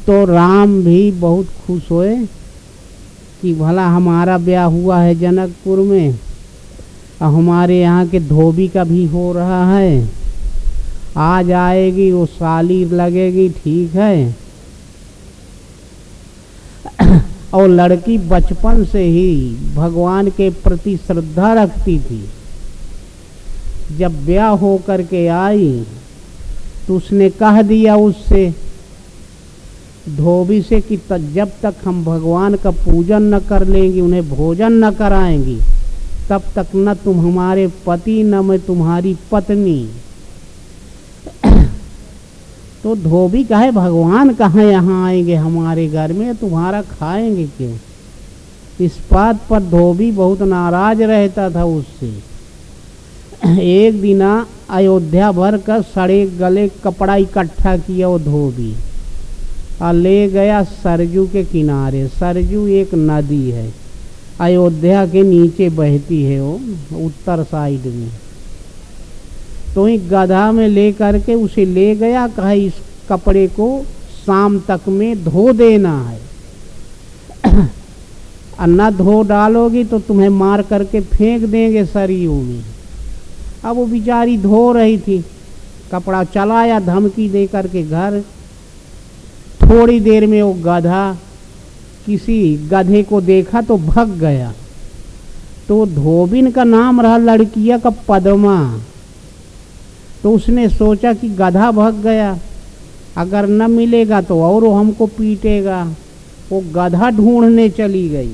तो राम भी बहुत खुश हुए कि भला हमारा ब्याह हुआ है जनकपुर में और हमारे यहाँ के धोबी का भी हो रहा है, आज आएगी वो साली लगेगी, ठीक है। और लड़की बचपन से ही भगवान के प्रति श्रद्धा रखती थी। जब ब्याह हो करके आई तो उसने कह दिया उससे, धोबी से, कि जब तक हम भगवान का पूजन न कर लेंगे, उन्हें भोजन न कराएंगी, तब तक न तुम हमारे पति न मैं तुम्हारी पत्नी। तो धोबी कहे भगवान कहाँ यहाँ आएंगे हमारे घर में, तुम्हारा खाएंगे क्यों। इस बात पर धोबी बहुत नाराज रहता था उससे। एक दिन अयोध्या भर का सड़े गले कपड़ा इकट्ठा किया वो धोबी और ले गया सरजू के किनारे। सरजू एक नदी है, अयोध्या के नीचे बहती है, वो उत्तर साइड में। तो ही गधा में ले करके उसे ले गया, कहा इस कपड़े को शाम तक में धो देना है, और न धो डालोगी तो तुम्हें मार करके फेंक देंगे सरयू में। अब वो बेचारी धो रही थी, कपड़ा चलाया धमकी दे करके घर। थोड़ी देर में वो गधा किसी गधे को देखा तो भाग गया। तो धोबिन का नाम रहा लड़किया का पद्मा। तो उसने सोचा कि गधा भाग गया, अगर न मिलेगा तो और हमको पीटेगा। वो गधा ढूंढने चली गई।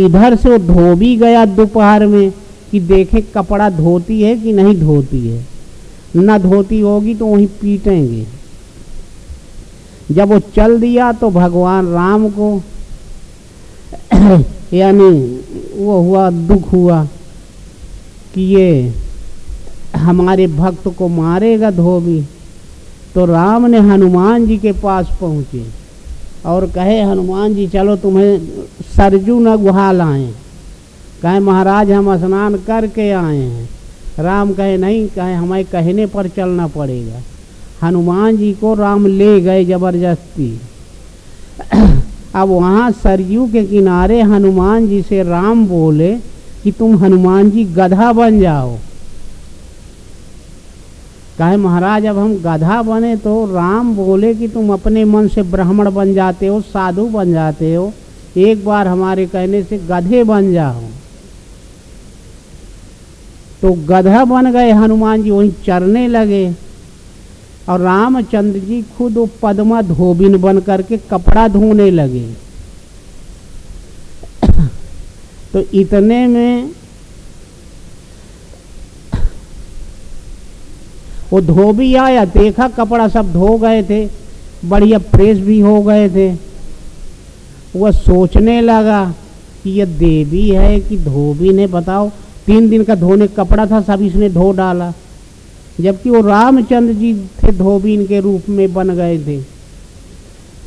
इधर से वो धोबी गया दोपहर में कि देखे कपड़ा धोती है कि नहीं धोती है, न धोती होगी तो वहीं पीटेंगे। जब वो चल दिया तो भगवान राम को यानी वो हुआ, दुख हुआ कि ये हमारे भक्त को मारेगा धोबी। तो राम ने हनुमान जी के पास पहुँचे और कहे हनुमान जी चलो तुम्हें सरजू न गुहा लाएं। कहे महाराज हम स्नान करके आए हैं। राम कहे नहीं, कहे हमें कहने पर चलना पड़ेगा। हनुमान जी को राम ले गए जबरदस्ती। अब वहाँ सरयू के किनारे हनुमान जी से राम बोले कि तुम हनुमान जी गधा बन जाओ। कहे महाराज अब हम गधा बने तो राम बोले कि तुम अपने मन से ब्राह्मण बन जाते हो, साधु बन जाते हो, एक बार हमारे कहने से गधे बन जाओ। तो गधा बन गए हनुमान जी, वहीं चरने लगे। और रामचंद्र जी खुद वो पद्मा धोबिन बन करके कपड़ा धोने लगे। तो इतने में वो धोबी आया, देखा कपड़ा सब धो गए थे, बढ़िया प्रेस भी हो गए थे। वह सोचने लगा कि ये देवी है कि धोबी ने, बताओ 3 दिन का धोने कपड़ा था सब इसने धो डाला, जबकि वो रामचंद्र जी थे धोबीन के रूप में बन गए थे।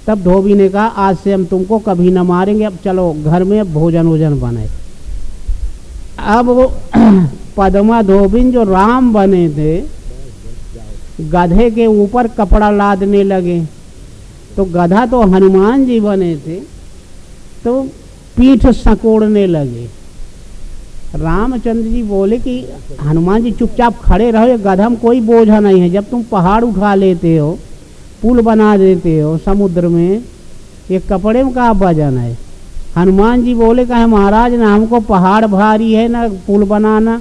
तब धोबी ने कहा आज से हम तुमको कभी न मारेंगे, अब चलो घर में अब भोजन वोजन बने। अब वो पद्मा धोबिन जो राम बने थे गधे के ऊपर कपड़ा लादने लगे। तो गधा तो हनुमान जी बने थे तो पीठ सकोड़ने लगे। रामचंद्र जी बोले कि हनुमान जी चुपचाप खड़े रहो, ये गधा में कोई बोझा नहीं है। जब तुम पहाड़ उठा लेते हो, पुल बना देते हो समुद्र में, ये कपड़े में का वजन है। हनुमान जी बोले कहे महाराज ना हमको पहाड़ भारी है ना पुल बनाना,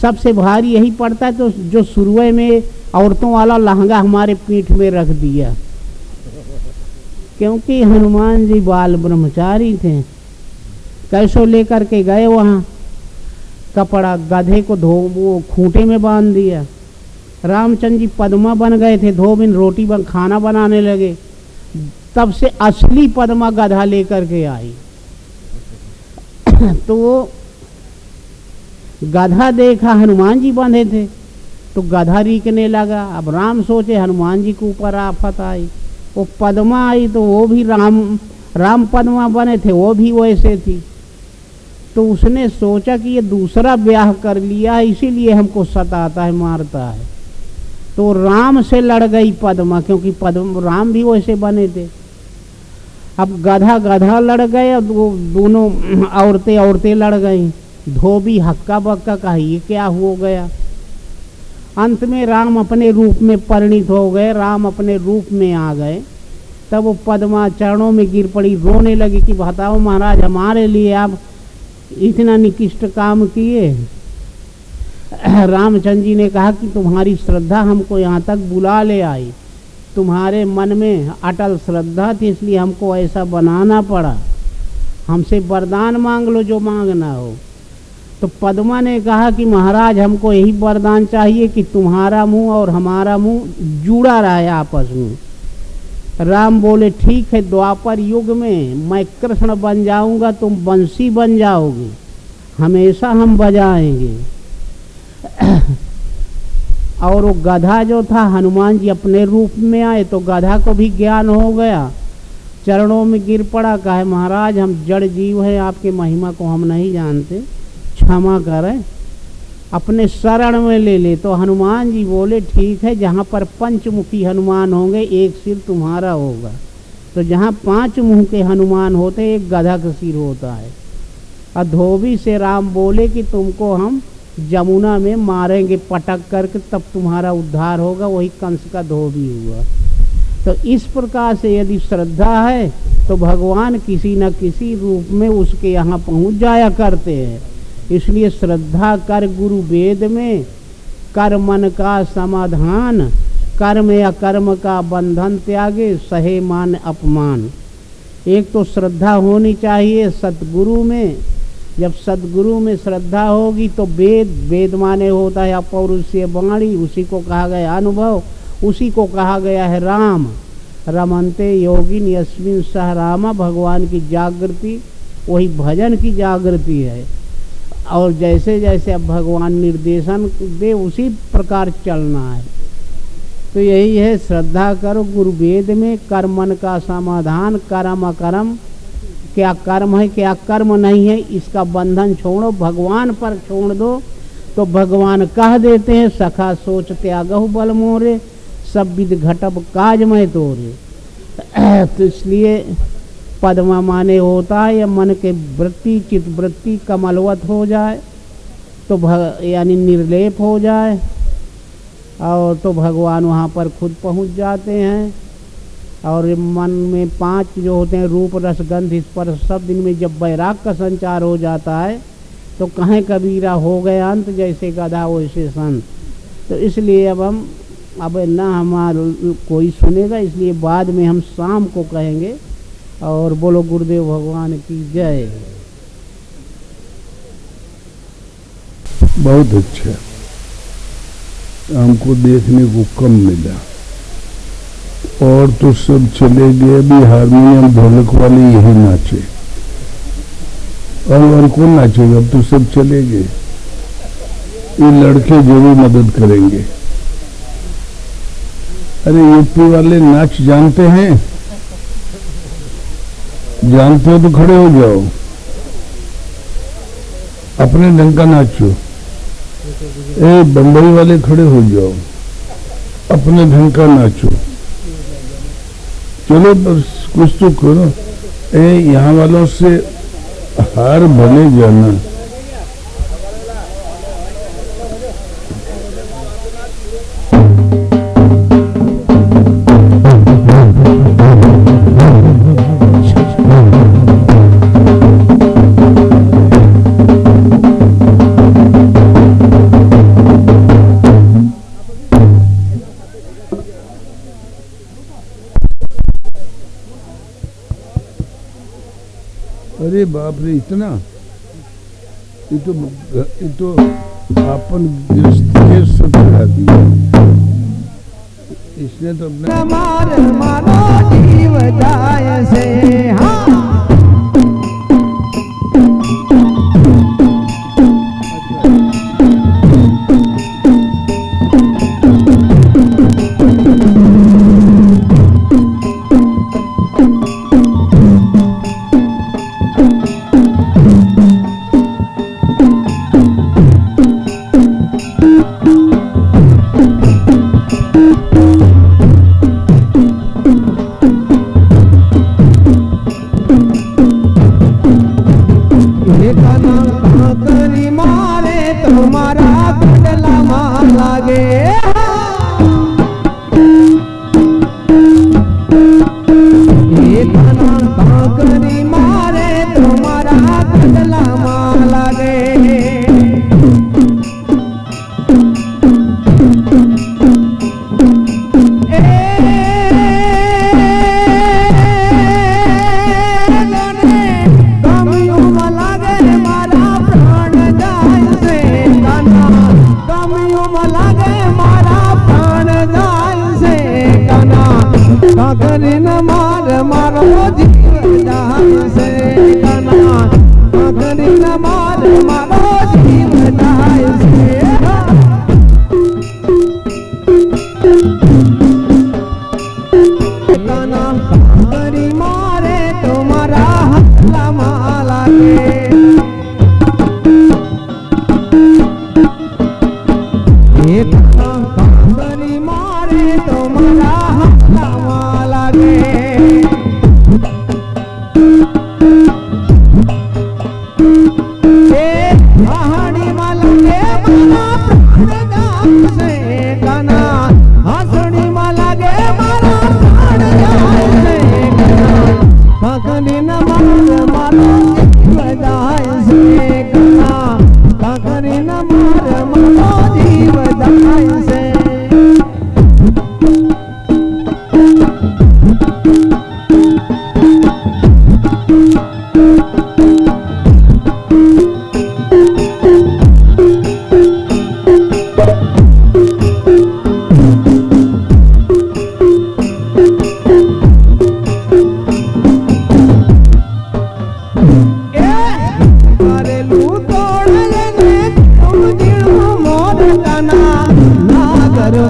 सबसे भारी यही पड़ता है। तो जो शुरू में औरतों वाला लहंगा हमारे पीठ में रख दिया, क्योंकि हनुमान जी बाल ब्रह्मचारी थे। कैसो लेकर के गए वहाँ कपड़ा, गधे को वो खूंटे में बांध दिया। रामचंद्र जी पद्मा बन गए थे, धोबिन रोटी खाना बनाने लगे। तब से असली पद्मा गधा लेकर के आई। तो वो गधा देखा हनुमान जी बंधे थे तो गधा रीकने लगा। अब राम सोचे हनुमान जी के ऊपर आफत आई। वो पद्मा आई तो वो भी राम पद्मा बने थे, वो भी वैसे थी। तो उसने सोचा कि ये दूसरा ब्याह कर लिया है, इसीलिए हमको सताता है, मारता है। तो राम से लड़ गई पद्मा, क्योंकि राम भी वैसे बने थे। अब गधा गधा लड़ गए, अब वो दोनों औरतें औरतें लड़ गई। धोबी हक्का बक्का कहा ये क्या हो गया। अंत में राम अपने रूप में परिणित हो गए, राम अपने रूप में आ गए। तब वो पद्मा चरणों में गिर पड़ी, रोने लगी कि बताओ महाराज, हमारे लिए आप इतना निकृष्ट काम किए। रामचंद्र जी ने कहा कि तुम्हारी श्रद्धा हमको यहाँ तक बुला ले आई, तुम्हारे मन में अटल श्रद्धा थी, इसलिए हमको ऐसा बनाना पड़ा। हमसे वरदान मांग लो जो मांगना हो। तो पद्मा ने कहा कि महाराज हमको यही वरदान चाहिए कि तुम्हारा मुंह और हमारा मुंह जुड़ा रहे आपस में। राम बोले ठीक है, द्वापर युग में मैं कृष्ण बन जाऊंगा, तुम बंसी बन जाओगे, हमेशा हम बजाएंगे। और वो गधा जो था, हनुमान जी अपने रूप में आए तो गधा को भी ज्ञान हो गया, चरणों में गिर पड़ा, कहे महाराज हम जड़ जीव हैं, आपके महिमा को हम नहीं जानते, क्षमा करें, अपने शरण में ले ले। तो हनुमान जी बोले ठीक है, जहाँ पर पंचमुखी हनुमान होंगे एक सिर तुम्हारा होगा। तो जहाँ 5 मुंह के हनुमान होते एक गधा का सिर होता है। और धोबी से राम बोले कि तुमको हम जमुना में मारेंगे पटक करके, तब तुम्हारा उद्धार होगा। वही कंस का धोबी हुआ। तो इस प्रकार से यदि श्रद्धा है तो भगवान किसी न किसी रूप में उसके यहाँ पहुँच जाया करते हैं। इसलिए श्रद्धा कर गुरु वेद में, कर मन का समाधान, कर्म या कर्म का बंधन त्यागे, सहे मान अपमान। एक तो श्रद्धा होनी चाहिए सतगुरु में। जब सदगुरु में श्रद्धा होगी तो वेद, वेद माने होता है अपौरुषीय वाणी, उसी को कहा गया अनुभव, उसी को कहा गया है राम। रमन्ते योगिन यस्मिन सह रामा, भगवान की जागृति वही भजन की जागृति है। और जैसे जैसे अब भगवान निर्देशन दे उसी प्रकार चलना है। तो यही है, श्रद्धा करो गुरु वेद में, कर्मन का समाधान, कर्म अकर्म, क्या कर्म है क्या कर्म नहीं है इसका बंधन छोड़ो, भगवान पर छोड़ दो। तो भगवान कह देते हैं सखा सोच त्यागहु बल मोरे, सब विध घटब काज में तोरे। तो इसलिए पद्मा माने होता है या मन के वृत्ति चित्त वृत्ति कमलवत हो जाए, तो यानी निर्लेप हो जाए, और तो भगवान वहाँ पर खुद पहुँच जाते हैं। और मन में 5 जो होते हैं रूप रस गंध स्पर्श शब्द, इनमें जब वैराग का संचार हो जाता है तो कहें कबीरा हो गए अंत, जैसे गधा वैसे संत। तो इसलिए अब ना हमारा कोई सुनेगा, इसलिए बाद में हम शाम को कहेंगे। और बोलो गुरुदेव भगवान की जय। बहुत अच्छा, हमको देखने को कम मिला। और तो सब चले गए, अभी हारमोनियम ढोलक वाले यही नाचे, और कौन नाचेगा, अब तो सब चले गए। ये लड़के जरूर मदद करेंगे। अरे यूपी वाले नाच जानते हैं? जानते हो तो खड़े हो जाओ, अपने ढंग का नाचो। ए बम्बई वाले खड़े हो जाओ, अपने ढंग का नाचो। चलो बस कुछ तो करो। यहाँ वालों से हार भले जाना। अरे बाप रे, इतना ये तो अपन गृहस्थी सब चढ़ा दिया इसने तो अपने मानो जीव जाय से। हाँ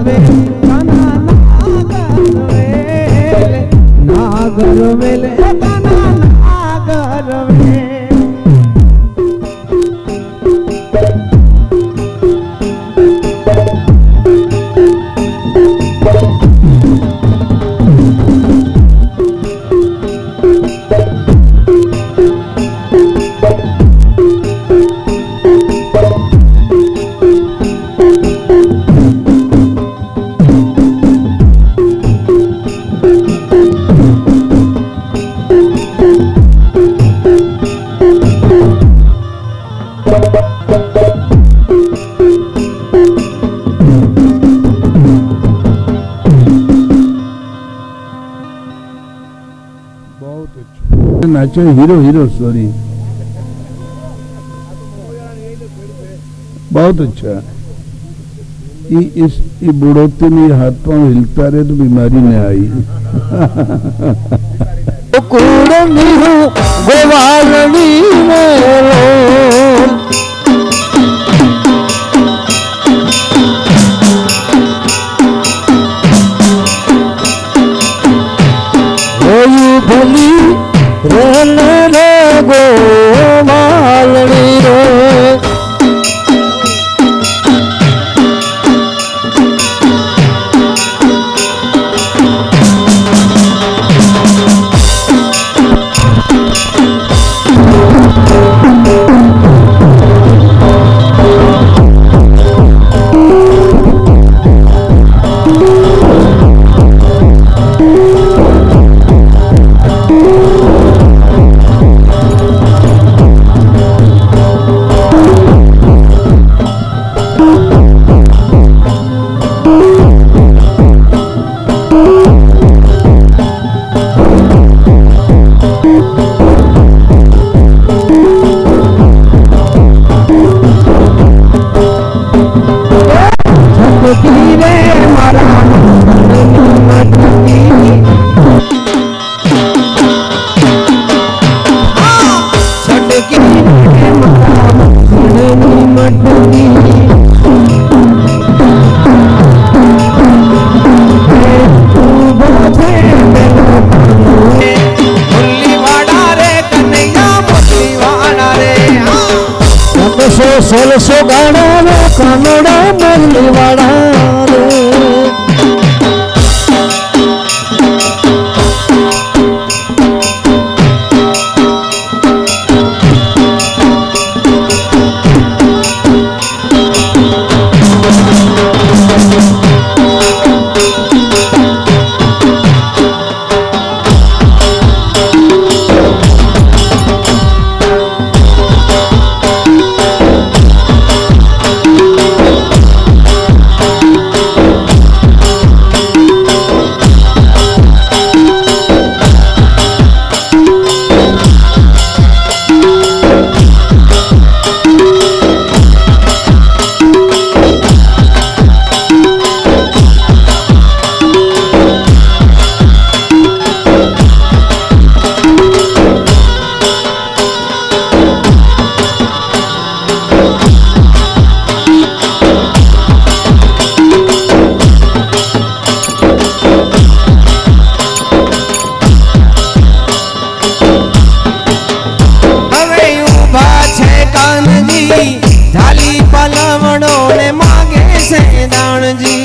में काना नागर वेल, नागर वेल काना नागर वेल। नाचो हीरो हीरो स्टोरी बहुत अच्छा। इस बुढ़ोते में हाथ पांव हिलता रहे तो बीमारी न आई। गोवालनी भोली रहने रे गोवालनी रे। सोलसो गाना रे कानोड़ा मुरली वाड़ा रे। झाली पलवड़ो ने मांगे से दान जी।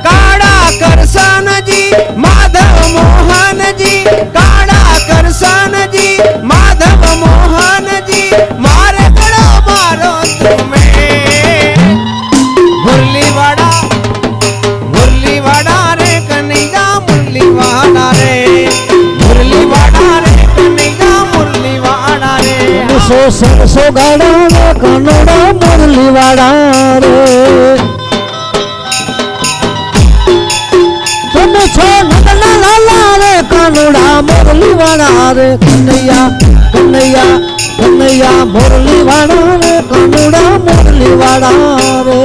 काड़ा करसन जी माधव मोहन जी, काड़ा करसन जी माधव मोहन जी, मारे गड़ो मारो तुम्हें मुरली वाड़ा रे कन्हैया मुरली वाड़ा रे, मुरली वाड़ा रे कन्हैया मुरली वाड़ा रे। सो गाड़ा रे कन्नड़ा मुरली वाड़ा रे। तुम छो नंदना लाला रे कन्नड़ा मुरली वाड़ा रे। कन्हैया कन्हैया कन्हैया मुरली वाड़ा रे कन्नड़ा मुरली वाड़ा रे।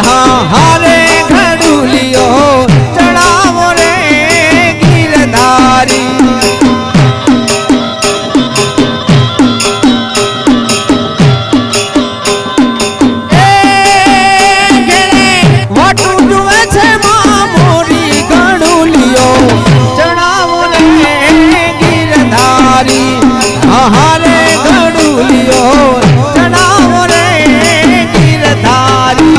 हाँ हारे घड़ूलियो चढ़ावो रे गिरधारी हारे घड़ूलियो चढ़ावो रे गिरधारी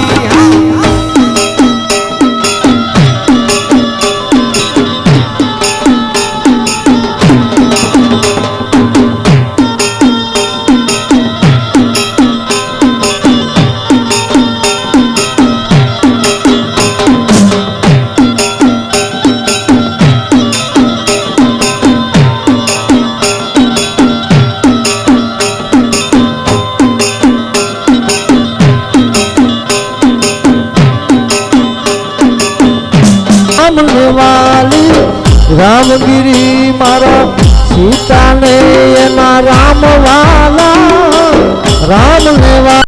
वाली रामगिरी मारा सीता ने एना राम वाला राम ने